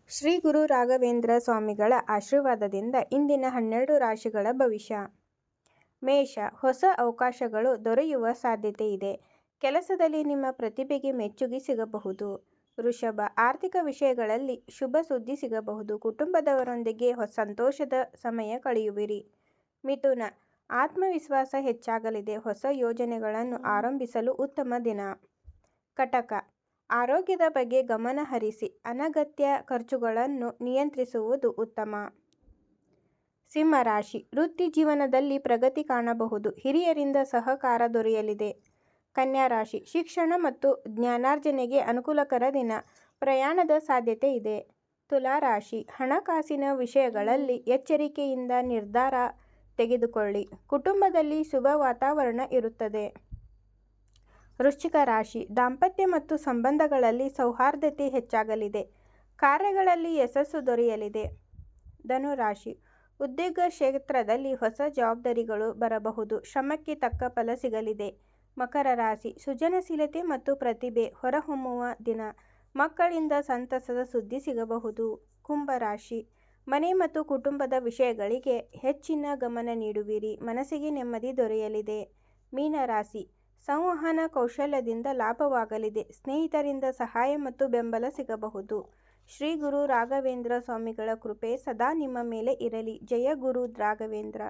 ಶ್ರೀ ಗುರು ರಾಘವೇಂದ್ರ ಸ್ವಾಮಿಗಳ ಆಶೀರ್ವಾದದಿಂದ ಇಂದಿನ 12 ರಾಶಿಗಳ ಭವಿಷ್ಯ. ಮೇಷ, ಹೊಸ ಅವಕಾಶಗಳು ದೊರೆಯುವ ಸಾಧ್ಯತೆ ಇದೆ. ಕೆಲಸದಲ್ಲಿ ನಿಮ್ಮ ಪ್ರತಿಭೆಗೆ ಮೆಚ್ಚುಗೆ ಸಿಗಬಹುದು. ವೃಷಭ, ಆರ್ಥಿಕ ವಿಷಯಗಳಲ್ಲಿ ಶುಭ ಸುದ್ದಿ ಸಿಗಬಹುದು. ಕುಟುಂಬದವರೊಂದಿಗೆ ಸಂತೋಷದ ಸಮಯ ಕಳೆಯುವಿರಿ. ಮಿಥುನ, ಆತ್ಮವಿಶ್ವಾಸ ಹೆಚ್ಚಾಗಲಿದೆ. ಹೊಸ ಯೋಜನೆಗಳನ್ನು ಆರಂಭಿಸಲು ಉತ್ತಮ ದಿನ. ಕಟಕ, ಆರೋಗ್ಯದ ಬಗ್ಗೆ ಗಮನ ಹರಿಸಿ. ಅನಗತ್ಯ ಖರ್ಚುಗಳನ್ನು ನಿಯಂತ್ರಿಸುವುದು ಉತ್ತಮ. ಸಿಂಹ ರಾಶಿ, ವೃತ್ತಿ ಜೀವನದಲ್ಲಿ ಪ್ರಗತಿ ಕಾಣಬಹುದು. ಹಿರಿಯರಿಂದ ಸಹಕಾರ ದೊರೆಯಲಿದೆ. ಕನ್ಯಾ ರಾಶಿ, ಶಿಕ್ಷಣ ಮತ್ತು ಜ್ಞಾನಾರ್ಜನೆಗೆ ಅನುಕೂಲಕರ ದಿನ. ಪ್ರಯಾಣದ ಸಾಧ್ಯತೆ ಇದೆ. ತುಲಾ ರಾಶಿ, ಹಣಕಾಸಿನ ವಿಷಯಗಳಲ್ಲಿ ಎಚ್ಚರಿಕೆಯಿಂದ ನಿರ್ಧಾರ ತೆಗೆದುಕೊಳ್ಳಿ. ಕುಟುಂಬದಲ್ಲಿ ಶುಭ ವಾತಾವರಣ ಇರುತ್ತದೆ. ವೃಶ್ಚಿಕ ರಾಶಿ, ದಾಂಪತ್ಯ ಮತ್ತು ಸಂಬಂಧಗಳಲ್ಲಿ ಸೌಹಾರ್ದತೆ ಹೆಚ್ಚಾಗಲಿದೆ. ಕಾರ್ಯಗಳಲ್ಲಿ ಯಶಸ್ಸು ದೊರೆಯಲಿದೆ. ಧನು ರಾಶಿ, ಉದ್ಯೋಗ ಕ್ಷೇತ್ರದಲ್ಲಿ ಹೊಸ ಜವಾಬ್ದಾರಿಗಳು ಬರಬಹುದು. ಶ್ರಮಕ್ಕೆ ತಕ್ಕ ಫಲ ಸಿಗಲಿದೆ. ಮಕರ ರಾಶಿ, ಸೃಜನಶೀಲತೆ ಮತ್ತು ಪ್ರತಿಭೆ ಹೊರಹೊಮ್ಮುವ ದಿನ. ಮಕ್ಕಳಿಂದ ಸಂತಸದ ಸುದ್ದಿ ಸಿಗಬಹುದು. ಕುಂಭ ರಾಶಿ, ಮನೆ ಮತ್ತು ಕುಟುಂಬದ ವಿಷಯಗಳಿಗೆ ಹೆಚ್ಚಿನ ಗಮನ ನೀಡುವಿರಿ. ಮನಸ್ಸಿಗೆ ನೆಮ್ಮದಿ ದೊರೆಯಲಿದೆ. ಮೀನ ರಾಶಿ, ಸಂವಹನ ಕೌಶಲ್ಯದಿಂದ ಲಾಭವಾಗಲಿದೆ. ಸ್ನೇಹಿತರಿಂದ ಸಹಾಯ ಮತ್ತು ಬೆಂಬಲ ಸಿಗಬಹುದು. ಶ್ರೀ ಗುರು ರಾಘವೇಂದ್ರ ಸ್ವಾಮಿಗಳ ಕೃಪೆ ಸದಾ ನಿಮ್ಮ ಮೇಲೆ ಇರಲಿ. ಜಯ ಗುರು ರಾಘವೇಂದ್ರ.